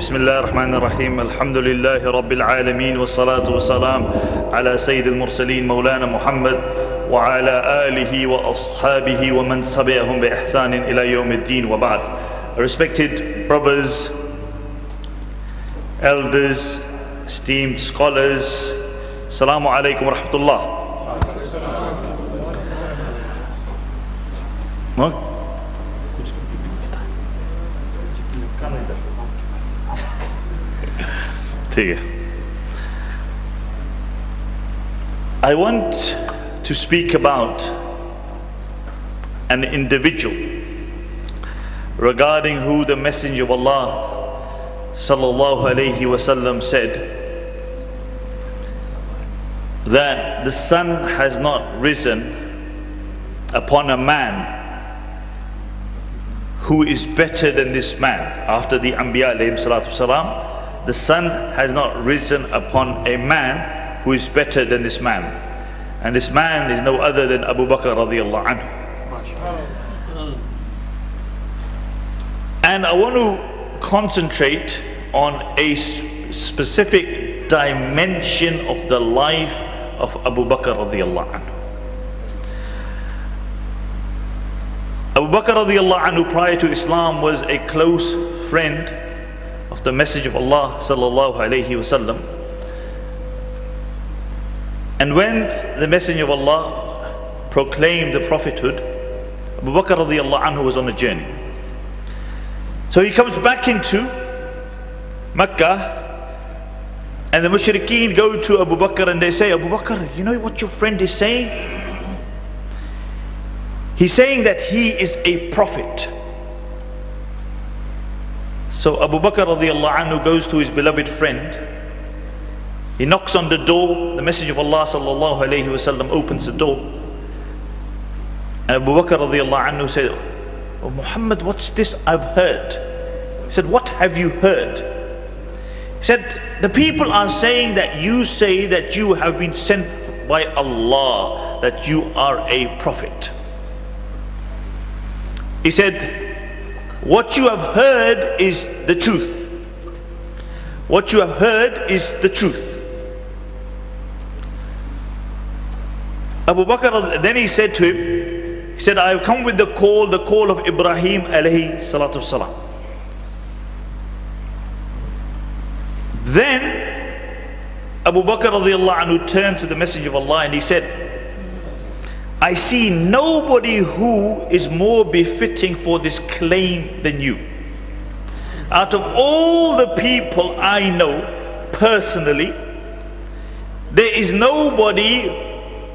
بسم الله الرحمن الرحيم الحمد لله رب العالمين والصلاة والسلام على سيد المرسلين مولانا محمد وعلى آله وأصحابه ومن تبعهم بإحسان إلى يوم الدين وبعد. Respected brothers, elders, esteemed scholars, Assalamu alaikum wa rahmatullah. I want to speak about an individual regarding who the Messenger of Allah sallallahu alaihi wasallam said that the sun has not risen upon a man who is better than this man. After the Anbiya alayhi salatu salam, the sun has not risen upon a man who is better than this man, and this man is no other than Abu Bakr radiyallahu anhu. And I want to concentrate on a specific dimension of the life of Abu Bakr radiyallahu anhu. Abu Bakr radiyallahu anhu prior to Islam was a close friend of the Messenger of Allah sallallahu alaihi wasallam. And when the Messenger of Allah proclaimed the prophethood, Abu Bakr radiyallahu anhu was on a journey. So he comes back into Mecca, and the mushrikeen go to Abu Bakr and they say, Abu Bakr, you know what your friend is saying? He's saying that he is a prophet. So Abu Bakr radiyallahu anhu goes to his beloved friend. He knocks on the door. The Messenger of Allah sallallahu alayhi wasallam opens the door. And Abu Bakr radiyallahu anhu said, Oh Muhammad, what's this I've heard? He said, what have you heard? He said, the people are saying that you say that you have been sent by Allah, that you are a prophet. He said, what you have heard is the truth. What you have heard is the truth. Abu Bakr, then he said to him, he said, I have come with the call of Ibrahim alayhi salatu salam. Then Abu Bakr radiyallahu anhu turned to the Messenger of Allah and he said, I see nobody who is more befitting for this claim than you. Out of all the people I know personally, there is nobody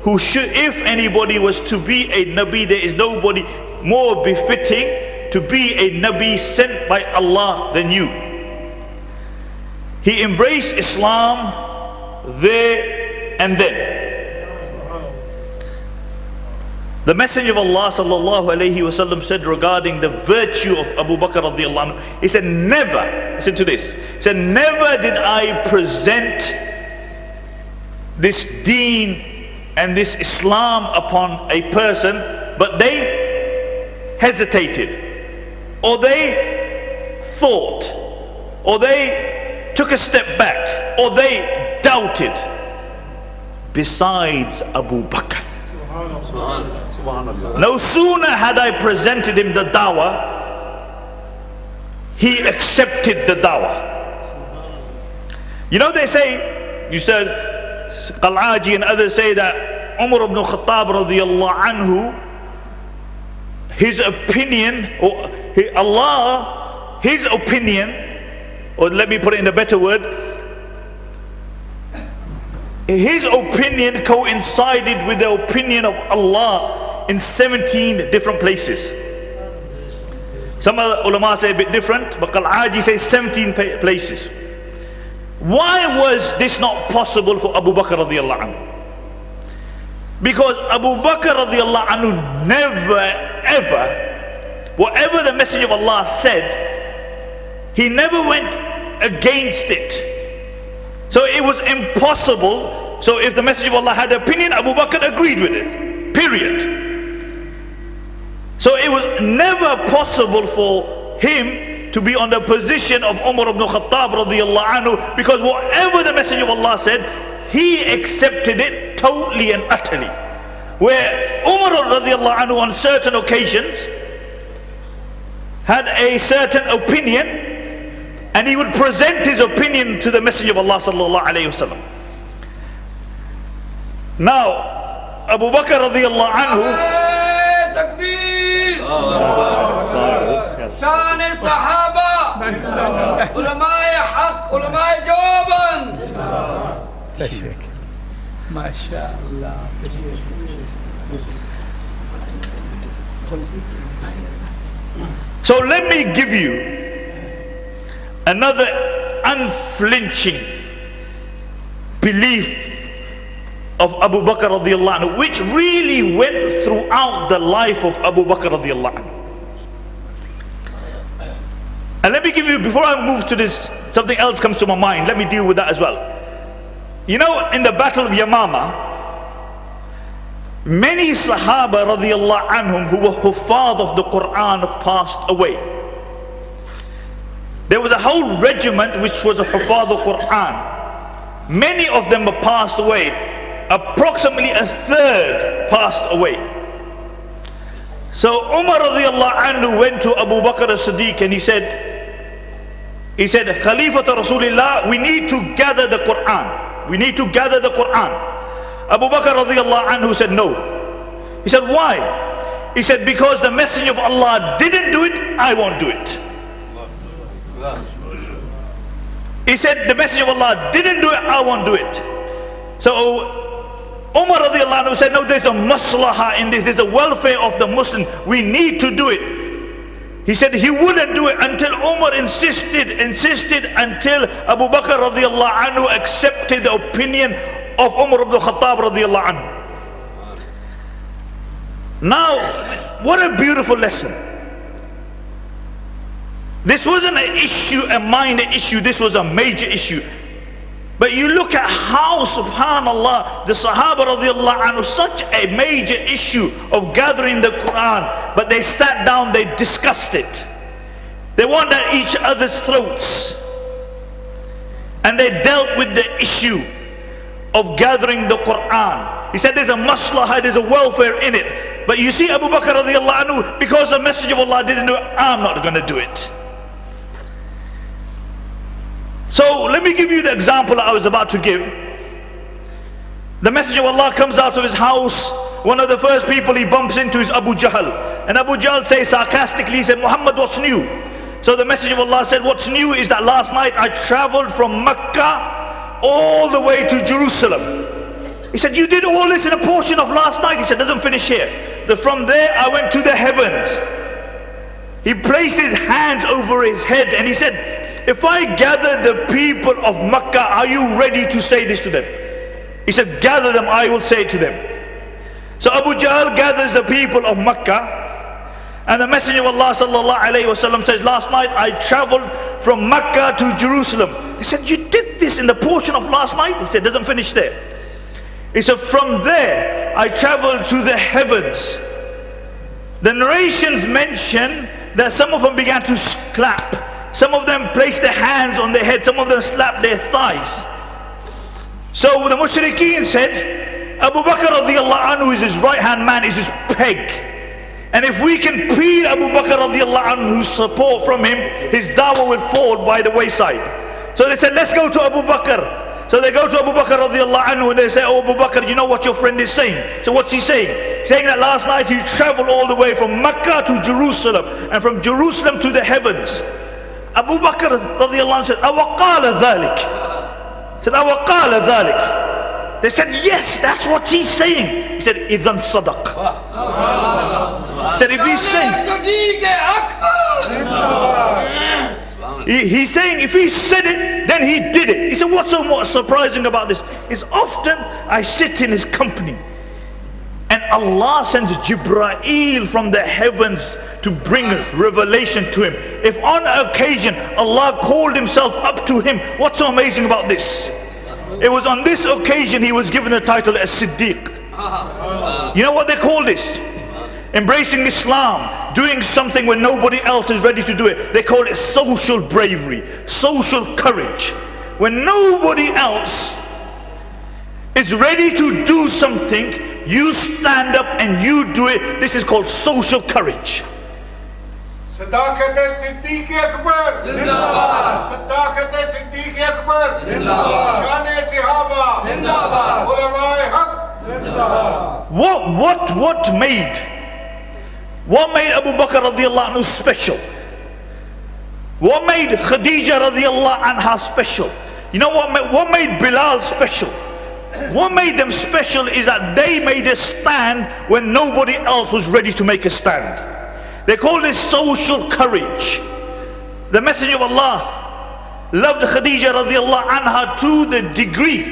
who should, if anybody was to be a Nabi, there is nobody more befitting to be a Nabi sent by Allah than you. He embraced Islam there and then. The Messenger of Allah sallallahu alayhi wasallam said regarding the virtue of Abu Bakr radiyallahu anhu, he said, never, listen to this, he said, never did I present this deen and this Islam upon a person, but they hesitated, or they thought, or they took a step back, or they doubted, besides Abu Bakr. No sooner had I presented him the dawah, he accepted the dawah. You know, they say, you said Qal'aji and others say that Umar ibn Khattab radiyallahu anhu, his opinion, or Allah, his opinion, or let me put it in a better word, his opinion coincided with the opinion of Allah in 17 different places. Some other ulama say a bit different, but Qal'aji says 17 places. Why was this not possible for Abu Bakr radiyallahu anhu? Because Abu Bakr radiyallahu anhu never ever, whatever the Messenger of Allah said, he never went against it. So it was impossible. So if the Messenger of Allah had an opinion, Abu Bakr agreed with it, period. So it was never possible for him to be on the position of Umar ibn Khattab radiyallahu anhu, because whatever the Messenger of Allah said, he accepted it totally and utterly. Where Umar radiyallahu anhu on certain occasions had a certain opinion, and he would present his opinion to the Messenger of Allah sallallahu alayhi wasallam. Now, Abu Bakr radiyallahu anhu, شان الصحابة علماء حق علماء جوابا ما شاء الله. So let me give you another unflinching belief of Abu Bakr radiyallahu anhu, which really went throughout the life of Abu Bakr radiyallahu anhu. And let me give you, before I move to this, something else comes to my mind, let me deal with that as well. You know, in the battle of Yamama, many Sahaba radiyallahu anhum who were huffaz of the Quran passed away. There was a whole regiment which was a huffaz of Quran. Many of them were passed away. Approximately a third passed away. So Umar radiyallahu anhu went to Abu Bakr as-Siddiq and he said, Khalifat Rasulullah, we need to gather the Quran. We need to gather the Quran. Abu Bakr radiyallahu anhu said no. He said, why? He said, because the Messenger of Allah didn't do it, I won't do it. He said, the Messenger of Allah didn't do it, I won't do it. So Umar radiyallahu anhu said, no, there's a maslahah in this, there's the welfare of the Muslim, we need to do it. He said he wouldn't do it until Umar insisted until Abu Bakr radiyallahu anhu accepted the opinion of Umar ibn Khattab radiyallahu anhu. Now, what a beautiful lesson. This wasn't an issue, a minor issue, this was a major issue. But you look at how, subhanallah, the Sahaba radiyallahu anhu, such a major issue of gathering the Quran, but they sat down, they discussed it. They weren't at each other's throats. And they dealt with the issue of gathering the Quran. He said there's a maslahah, there's a welfare in it. But you see Abu Bakr radiyallahu anhu, because the Messenger of Allah didn't do it, I'm not going to do it. So let me give you the example I was about to give. The Messenger of Allah comes out of his house. One of the first people he bumps into is Abu Jahl. And Abu Jahl says sarcastically, he said, Muhammad, what's new? So the Messenger of Allah said, what's new is that last night I traveled from Mecca all the way to Jerusalem. He said, you did all this in a portion of last night? He said, doesn't finish here. From there I went to the heavens. He placed his hands over his head and he said, if I gather the people of Mecca, are you ready to say this to them? He said, gather them, I will say it to them. So Abu Jahl gathers the people of Mecca, and the Messenger of Allah sallallahu alayhi wasallam says, last night I traveled from Mecca to Jerusalem. They said, you did this in the portion of last night? He said, doesn't finish there. He said, from there I traveled to the heavens. The narrations mention that some of them began to clap. Some of them placed their hands on their head. Some of them slapped their thighs. So the mushrikeen said, Abu Bakr radiyallahu anhu is his right hand man, is his peg. And if we can peel Abu Bakr radiyallahu anhu's support from him, his dawah will fall by the wayside. So they said, let's go to Abu Bakr. So they go to Abu Bakr radiyallahu anhu and they say, oh Abu Bakr, you know what your friend is saying? So what's he saying? Saying that last night he traveled all the way from Mecca to Jerusalem, and from Jerusalem to the heavens. Abu Bakr radiyallahu anhu said, awaqala dhalik. Said, awaqala dhalik. They said, yes, that's what he's saying. He said, idhan sadaq. He said, if he's saying, he's saying if he said it, then he did it. He said, what's so more surprising about this? Is often I sit in his company and Allah sends Jibreel from the heavens to bring revelation to him. If on occasion Allah called himself up to him, what's so amazing about this? It was on this occasion he was given the title as Siddiq. You know what they call this? embracing Islam, doing something when nobody else is ready to do it. They call it social bravery, social courage. When nobody else is ready to do something, you stand up and you do it. This is called social courage. صداقت صدیق اکبر زندہ باد صداقت صدیق اکبر زندہ باد شان صحابہ زندہ باد علماء حق زندہ باد What made Abu Bakr radiallahu anhu special? What made Khadija radiallahu anha special? You know what made Bilal special? What made them special is that they made a stand when nobody else was ready to make a stand. They call this social courage. The Messenger of Allah loved Khadija radiallahu anha to the degree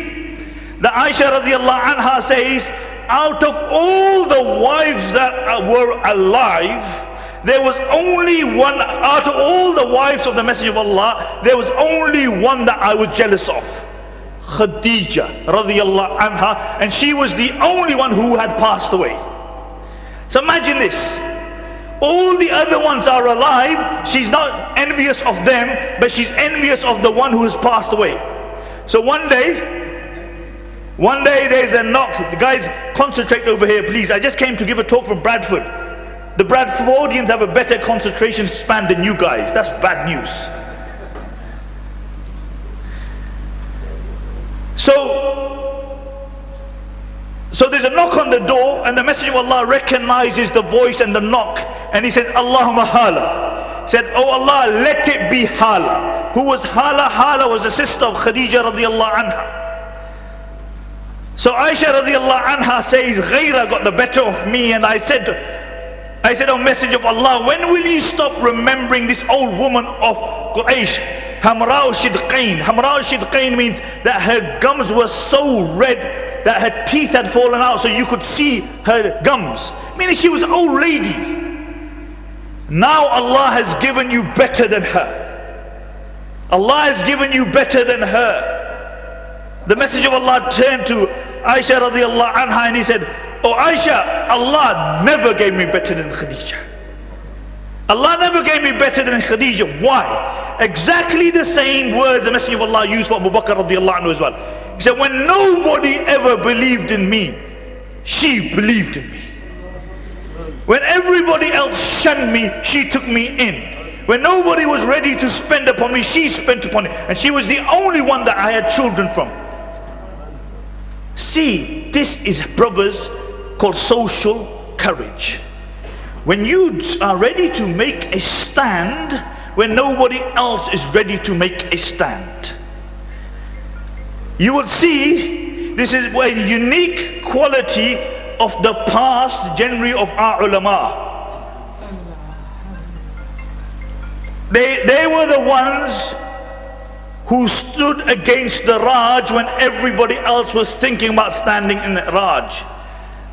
that Aisha radiallahu anha says, out of all the wives that were alive, there was only one, out of all the wives of the Messenger of Allah, there was only one that I was jealous of. Khadija radiallahu anha, and she was the only one who had passed away. So imagine this. All the other ones are alive. She's not envious of them, but she's envious of the one who has passed away. So one day there's a knock. The guys, concentrate over here please. I just came to give a talk from Bradford. The Bradfordians have a better concentration span than you guys. That's bad news. So there's a knock on the door, and the Messenger of Allah recognizes the voice and the knock, and he says, Allahumma Hala. He said, oh Allah, let it be Hala. Who was Hala? Hala was the sister of Khadija radiallahu anha. So Aisha radiallahu anha says, Ghaira got the better of me, and I said, oh Messenger of Allah, when will you stop remembering this old woman of Quraysh? Hamra Shidqain. Hamra Shidqain means that her gums were so red that her teeth had fallen out so you could see her gums. Meaning she was an old lady. Now Allah has given you better than her. Allah has given you better than her. The Messenger of Allah turned to Aisha radiallahu anha and he said, oh Aisha, Allah never gave me better than Khadija. Allah never gave me better than Khadija. Why? Exactly the same words the Messenger of Allah used for Abu Bakr radiallahu anhu as well. He said, when nobody ever believed in me, she believed in me. When everybody else shunned me, she took me in. When nobody was ready to spend upon me, she spent upon it. And she was the only one that I had children from. See, this is, brothers, called social courage. When you are ready to make a stand, when nobody else is ready to make a stand. You will see, this is a unique quality of the past, generally of our ulama. They were the ones who stood against the Raj when everybody else was thinking about standing in the Raj.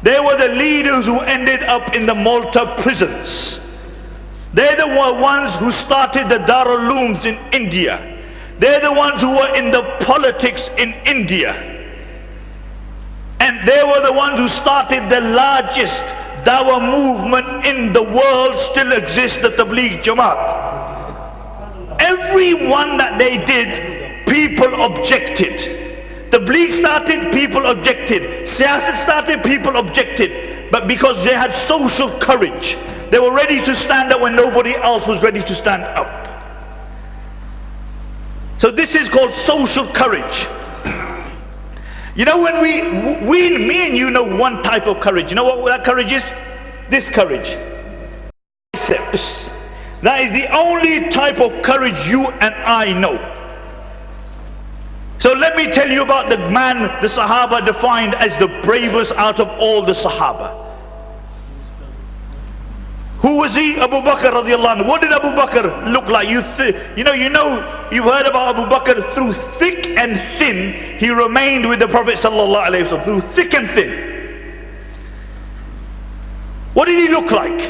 They were the leaders who ended up in the Malta prisons. They're the ones who started the Darul Ulooms in India. They're the ones who were in the politics in India. And they were the ones who started the largest dawah movement in the world, still exists, the Tabligh Jamaat. Every one that they did, people objected. Tabligh started, people objected. Siyasat started, people objected. But because they had social courage, they were ready to stand up when nobody else was ready to stand up. So this is called social courage. You know, when me and you know one type of courage. You know what that courage is? This courage. Biceps. That is the only type of courage you and I know. So let me tell you about the man the Sahaba defined as the bravest out of all the Sahaba. Who was he? Abu Bakr radiallahu anhu. What did Abu Bakr look like? You've heard about Abu Bakr. Through thick and thin, he remained with the Prophet sallallahu alaihi wasallam. Through thick and thin. What did he look like?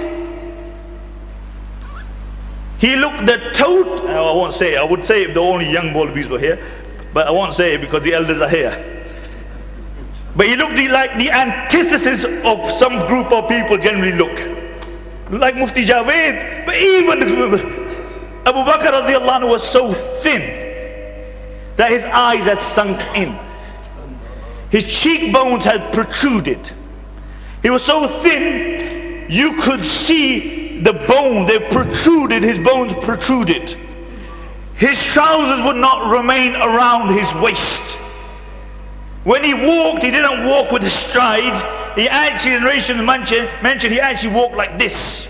He looked the total, I won't say it. I would say if the only young Maulvis were here, but I won't say it because the elders are here. But he looked like the antithesis of some group of people generally look. like Mufti Javed. But even Abu Bakr radiallahu anhu was so thin that his eyes had sunk in. His cheekbones had protruded. He was so thin, you could see the bone, they protruded, his bones protruded. His trousers would not remain around his waist. When he walked, he didn't walk with a stride. He actually, in narration mentioned, he actually walked like this.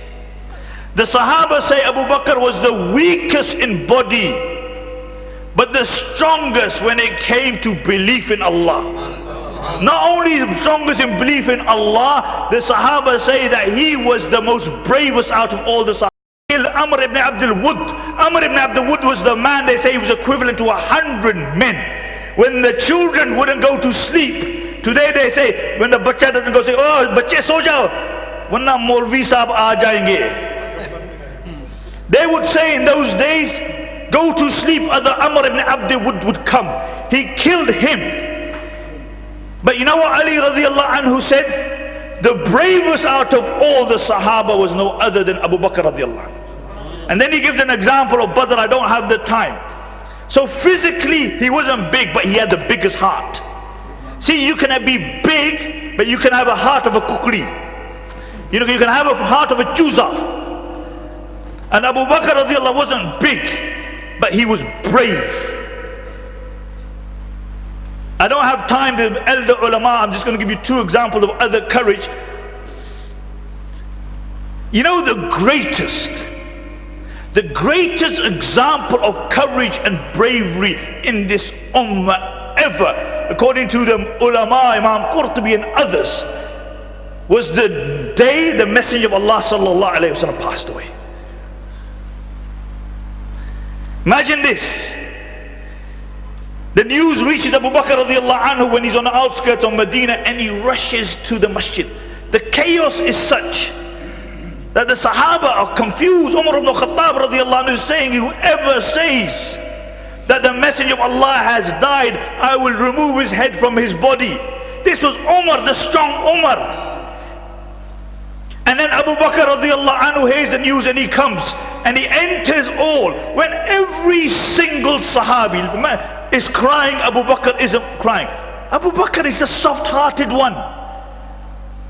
The Sahaba say Abu Bakr was the weakest in body, but the strongest when it came to belief in Allah. Not only the strongest in belief in Allah, the Sahaba say that he was the most bravest out of all the Sahaba. Amr ibn Abdul Wud. Amr ibn Abdul Wud was the man, they say he was equivalent to 100 men. When the children wouldn't go to sleep, today they say, when the bacha doesn't go, say, oh, bache so jao, warna Maulvi sahab aa jayenge. They would say in those days, go to sleep, other Amr ibn Abdul Wud would come. He killed him. But you know what Ali radiallahu anhu said? The bravest out of all the Sahaba was no other than Abu Bakr radiallahu anhu. And then he gives an example of Badr. I don't have the time. So physically he wasn't big, but he had the biggest heart. See, you can be big, but you can have a heart of a kukri. You know, you can have a heart of a chuza. And Abu Bakr radiallahu wasn't big, but he was brave. I don't have time, the elder ulama, I'm just going to give you two examples of other courage. You know, the greatest example of courage and bravery in this ummah ever, according to the ulama, Imam Qurtubi and others, was the day the Messenger of Allah sallallahu alayhi wa sallam passed away. Imagine this. The news reaches Abu Bakr radiallahu anhu when he's on the outskirts of Medina, and he rushes to the masjid. The chaos is such that the Sahaba are confused. Umar ibn Khattab radiallahu anhu is saying, whoever says that the Messenger of Allah has died, I will remove his head from his body. This was Umar, the strong Umar. And then Abu Bakr radiallahu anhu hears the news, and he comes and he enters all. When every single Sahabi is crying, Abu Bakr isn't crying. Abu Bakr is the soft-hearted one.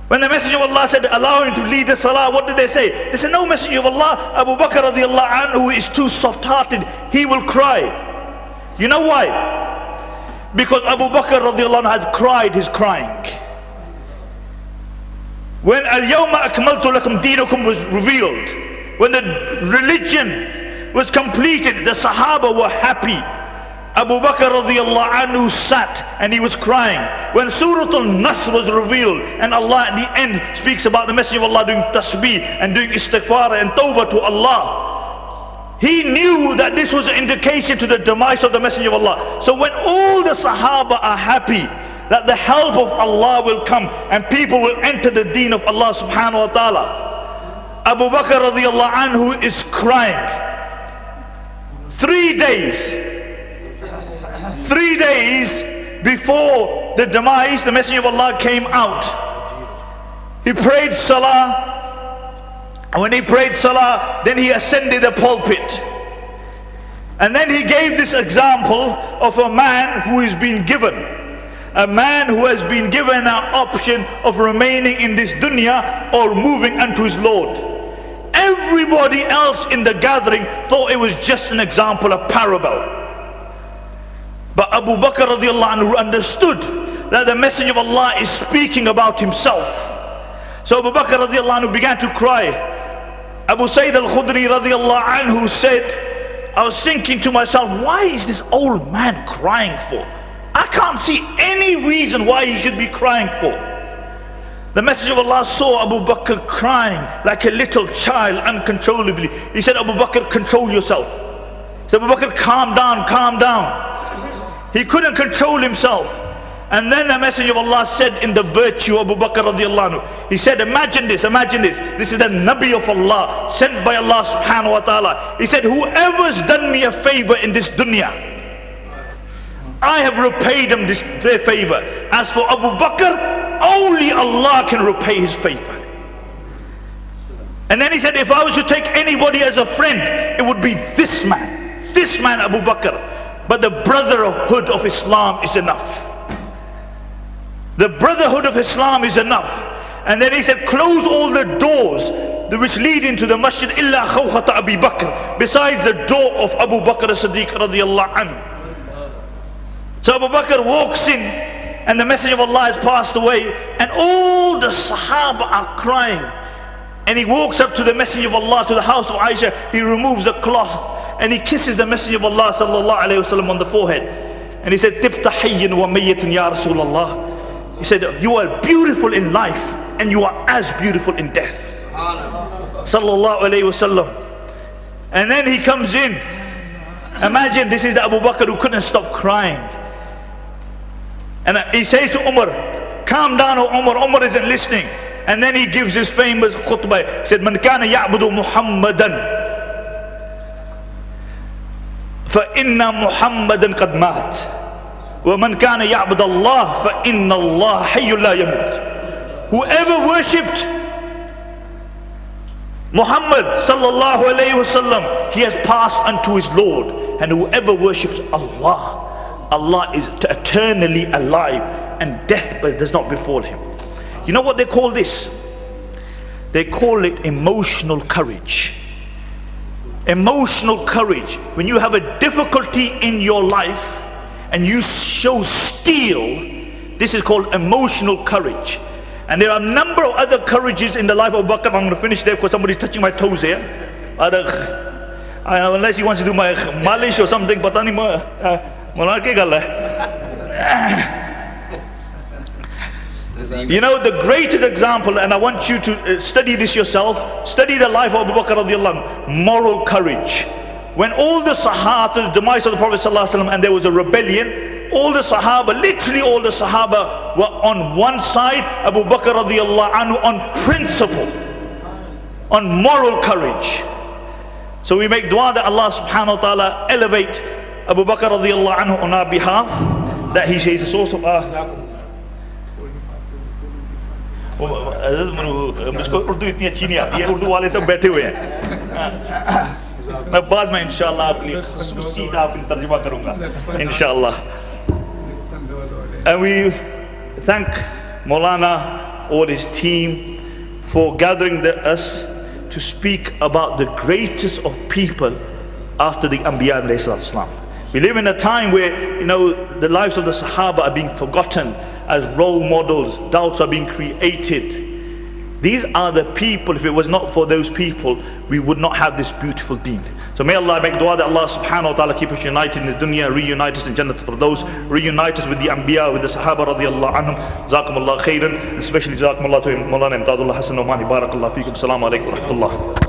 When the Messenger of Allah said, allow him to lead the salah, what did they say? They said, no, Messenger of Allah, Abu Bakr radiallahu anhu is too soft-hearted, he will cry. You know why? Because Abu Bakr radiallahu anhu had cried his crying. When Al-Yawma Akmaltu Lakum Deenakum was revealed, when the religion was completed, the Sahaba were happy. Abu Bakr radiallahu anhu sat and he was crying. When Surah Al-Nasr was revealed, and Allah at the end speaks about the Messenger of Allah doing tasbih and doing istighfar and tawbah to Allah, he knew that this was an indication to the demise of the Messenger of Allah. So when all the Sahaba are happy that the help of Allah will come and people will enter the deen of Allah subhanahu wa ta'ala, Abu Bakr radiallahu anhu is crying. 3 days before the demise, the Messenger of Allah came out. He prayed salah, and when he prayed salah, then he ascended the pulpit. And then he gave this example of a man who is being given, a man who has been given an option of remaining in this dunya or moving unto his Lord. Everybody else in the gathering thought it was just an example, a parable. But Abu Bakr radiallahu anhu understood that the Messenger of Allah is speaking about himself. So Abu Bakr radiallahu anhu began to cry. Abu Sayyid al-Khudri radiallahu anhu said, I was thinking to myself, why is this old man crying for? I can't see any reason why he should be crying for. The Messenger of Allah saw Abu Bakr crying like a little child uncontrollably. He said, Abu Bakr, control yourself. He said, Abu Bakr, calm down, calm down. He couldn't control himself. And then the Messenger of Allah said in the virtue of Abu Bakr radiallahu anhu, he said, imagine this, this is the Nabi of Allah, sent by Allah subhanahu wa ta'ala. He said, whoever's done me a favor in this dunya, I have repaid them their favor. As for Abu Bakr, only Allah can repay his favor. And then he said, if I was to take anybody as a friend, it would be this man Abu Bakr. But the brotherhood of Islam is enough. The brotherhood of Islam is enough. And then he said, close all the doors which lead into the masjid illa khawkhata Abi Bakr, besides the door of Abu Bakr as-Siddiq radiyallahu anhu. So Abu Bakr walks in, and the Messenger of Allah has passed away, and all the Sahaba are crying. And he walks up to the Messenger of Allah, to the house of Aisha. He removes the cloth and he kisses the Messenger of Allah sallallahu alayhi wasallam on the forehead. And he said, Tibta hayyin wa mayyitin ya Rasulullah. He said, you are beautiful in life and you are as beautiful in death. Sallallahu alayhi wasallam. And then he comes in. Imagine, this is the Abu Bakr who couldn't stop crying. And he says to Umar, calm down, O Umar. Umar isn't listening. And then he gives his famous khutbah. He said, Man kana ya'budu Muhammadan fa inna Muhammadan qad mat. Wa man kana ya'budu Allah fa inna Allah hayyun la yamut. Whoever worshipped Muhammad sallallahu alayhi wasallam, he has passed unto his Lord. And whoever worships Allah, Allah is eternally alive, and death does not befall him. You know what they call this? They call it emotional courage. Emotional courage. When you have a difficulty in your life and you show steel, this is called emotional courage. And there are a number of other courages in the life of Abu Bakr. I'm going to finish there because somebody's touching my toes here. Unless he wants to do my malish or something. You know, the greatest example, and I want you to study this yourself, study the life of Abu Bakr radiallahu anhu, moral courage. When all the Sahaba, the demise of the Prophet sallallahu alaihi wasallam, and there was a rebellion, all the Sahaba, literally all the Sahaba were on one side, Abu Bakr radiallahu anhu on principle, on moral courage. So we make dua that Allah subhanahu wa ta'ala elevate Abu Bakr radiallahu anhu on our behalf, that he is a source of our मुझको उर्दू इतनी अच्छी नहीं आती है, उर्दू वाले सब बैठे हुए हैं. मैं बाद में इंशाअल्लाह आपके लिए खुसूसी आपके तर्जुमा करूंगा इंशाअल्लाह. And we thank Maulana, all his team, for gathering us to speak about the greatest of people after the Anbiya alayhi salam. We live in a time where, you know, the lives of the Sahaba are being forgotten as role models. Doubts are being created. These are the people. If it was not for those people, we would not have this beautiful deen. So may Allah make dua that Allah subhanahu wa ta'ala keep us united in the dunya, reunite us in Jannat for those, reunite us with the Anbiya, with the Sahaba radiallahu anhum. Jazakumullah khairan, especially Jazakumullah to Maulana Imdadullah Hasan Omani. Barakallah feekum. Assalamu alaikum wa rahmatullah.